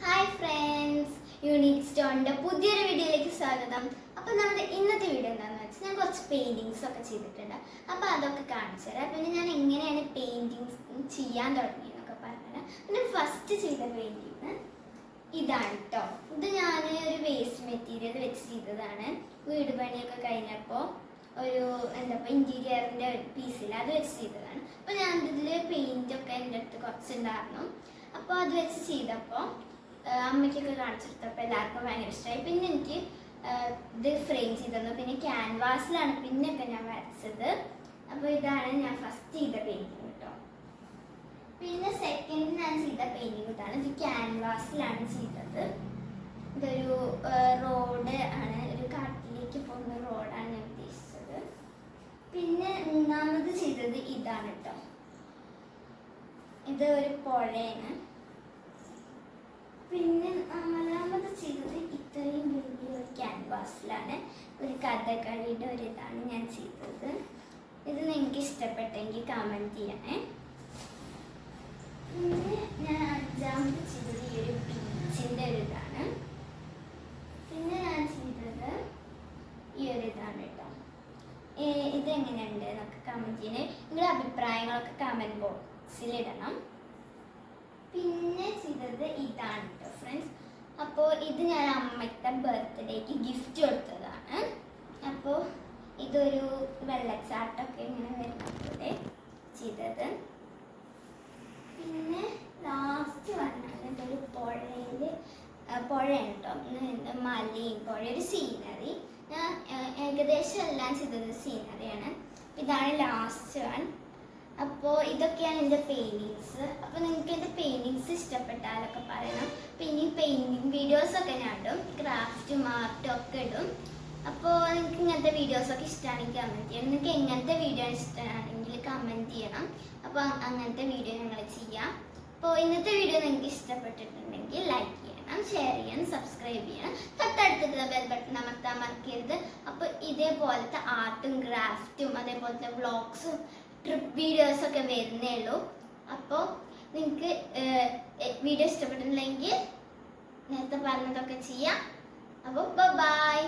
Hi friends, unique സ്റ്റോണിൻ്റെ പുതിയൊരു വീഡിയോയിലേക്ക് സ്വാഗതം. അപ്പോൾ നമ്മുടെ ഇന്നത്തെ വീഡിയോ എന്താണെന്ന് വെച്ചാൽ ഞാൻ കുറച്ച് പെയിൻറ്റിങ്സ് ഒക്കെ ചെയ്തിട്ടുണ്ട്. അപ്പോൾ അതൊക്കെ കാണിച്ചു തരാം. പിന്നെ ഞാൻ എങ്ങനെയാണ് പെയിൻറ്റിങ്സ് ചെയ്യാൻ തുടങ്ങിയെന്നൊക്കെ പറഞ്ഞുതരാം. പിന്നെ ഫസ്റ്റ് ചെയ്ത പെയിൻറ്റിങ് ഇതാണ് കേട്ടോ. ഇത് ഞാൻ ഒരു വേസ്റ്റ് മെറ്റീരിയൽ വെച്ച് ചെയ്തതാണ്. വീട് പണിയൊക്കെ കഴിഞ്ഞപ്പോൾ ഒരു ഇൻറ്റീരിയറിൻ്റെ പീസിൽ അത് വെച്ച് ചെയ്തതാണ്. അപ്പോൾ ഞാൻ ഇതിൽ പെയിൻറ്റൊക്കെ എൻ്റെ അടുത്ത് കുറച്ചുണ്ടായിരുന്നു. അപ്പോൾ അത് വെച്ച് ചെയ്തപ്പോൾ അമ്മയ്ക്കൊക്കെ കാണിച്ചെടുത്തപ്പോൾ എല്ലാവർക്കും ഭയങ്കര ഇഷ്ടമായി. പിന്നെ എനിക്ക് ഇത് ഫ്രെയിം ചെയ്ത് തന്നു. പിന്നെ ക്യാൻവാസിലാണ് പിന്നെയൊക്കെ ഞാൻ വരച്ചത്. അപ്പോൾ ഇതാണ് ഞാൻ ഫസ്റ്റ് ചെയ്ത പെയിൻറ്റിങ് കേട്ടോ. പിന്നെ സെക്കൻഡ് ഞാൻ ചെയ്ത പെയിൻറ്റിങ് ഇതാണ്. ഇത് ക്യാൻവാസിലാണ് ചെയ്തത്. ഇതൊരു റോഡ് ആണ്, ഒരു കാട്ടിലേക്ക് പോകുന്ന റോഡാണ് ഞാൻ ഉദ്ദേശിച്ചത്. പിന്നെ മൂന്നാമത് ചെയ്തത് ഇതാണ് കേട്ടോ. ഇത് ഒരു പുഴയാണ്. പിന്നെ നാലാമത് ചെയ്തത് ഇത്രയും വലിയൊരു ക്യാൻവാസിലാണ്. ഒരു കഥകളിയുടെ ഒരു ഇതാണ് ഞാൻ ചെയ്തത്. ഇത് നിങ്ങൾക്ക് ഇഷ്ടപ്പെട്ടെങ്കിൽ കമൻറ്റ് ചെയ്യണേ. പിന്നെ ഞാൻ അഞ്ചാമത് ചെയ്തത് ഈ ഒരു ബീച്ചിൻ്റെ ഒരു ഇതാണ്. പിന്നെ ഞാൻ ചെയ്തത് ഈ ഒരു ഇതാണ് കേട്ടോ. ഇതെങ്ങനെയുണ്ട് എന്നൊക്കെ കമൻറ്റ് ചെയ്യണേ. നിങ്ങളുടെ അഭിപ്രായങ്ങളൊക്കെ കമൻറ്റ് ബോക്സിലിടണം. പിന്നെ ചെയ്തത് ഇതാണ് കേട്ടോ ഫ്രണ്ട്സ്. അപ്പോൾ ഇത് ഞാൻ അമ്മയുടെ ബർത്ത്ഡേക്ക് ഗിഫ്റ്റ് കൊടുത്തതാണ്. അപ്പോൾ ഇതൊരു വെള്ളച്ചാട്ടമൊക്കെ ഇങ്ങനെ വരുന്നതുപോലെ ചെയ്തത്. പിന്നെ ലാസ്റ്റ് പറഞ്ഞാൽ ഇതൊരു പുഴയാണ് കേട്ടോ. മലയും പുഴ, ഒരു സീനറി. ഞാൻ ഏകദേശം എല്ലാം ചെയ്തത് സീനറിയാണ്. ഇതാണ് ലാസ്റ്റ് വൺ. അപ്പോൾ ഇതൊക്കെയാണ് എൻ്റെ പെയിൻറ്റിങ്സ്. അപ്പോൾ നിങ്ങൾക്ക് എൻ്റെ പെയിൻറ്റിങ്സ് ഇഷ്ടപ്പെട്ടാലൊക്കെ പറയണം. പിന്നെ പെയിൻറ്റിങ് വീഡിയോസൊക്കെ ഞാൻ ഇടും, ക്രാഫ്റ്റും ആർട്ടും ഒക്കെ ഇടും. അപ്പോൾ നിങ്ങൾക്ക് ഇങ്ങനത്തെ വീഡിയോസൊക്കെ ഇഷ്ടമാണെങ്കിൽ കമൻറ്റ് ചെയ്യണം. നിങ്ങൾക്ക് എങ്ങനത്തെ വീഡിയോ ഇഷ്ടമാണെങ്കിൽ കമൻറ്റ് ചെയ്യണം. അപ്പോൾ അങ്ങനത്തെ വീഡിയോ ഞങ്ങൾ ചെയ്യാം. അപ്പോൾ ഇന്നത്തെ വീഡിയോ നിങ്ങൾക്ക് ഇഷ്ടപ്പെട്ടിട്ടുണ്ടെങ്കിൽ ലൈക്ക് ചെയ്യണം, ഷെയർ ചെയ്യണം, സബ്സ്ക്രൈബ് ചെയ്യണം. തൊട്ടടുത്തുള്ള ബെൽ ബട്ടൺ അമർത്താൻ മറക്കരുത്. അപ്പോൾ ഇതേപോലത്തെ ആർട്ടും ക്രാഫ്റ്റും അതേപോലത്തെ വ്ളോഗ്സും ട്രിപ്പ് വീഡിയോസൊക്കെ വരുന്നേ ഉള്ളൂ. അപ്പോൾ നിങ്ങൾക്ക് വീഡിയോ ഇഷ്ടപ്പെട്ടിട്ടുണ്ടെങ്കിൽ നേരത്തെ പറഞ്ഞതൊക്കെ ചെയ്യാം. അപ്പോൾ ബൈ.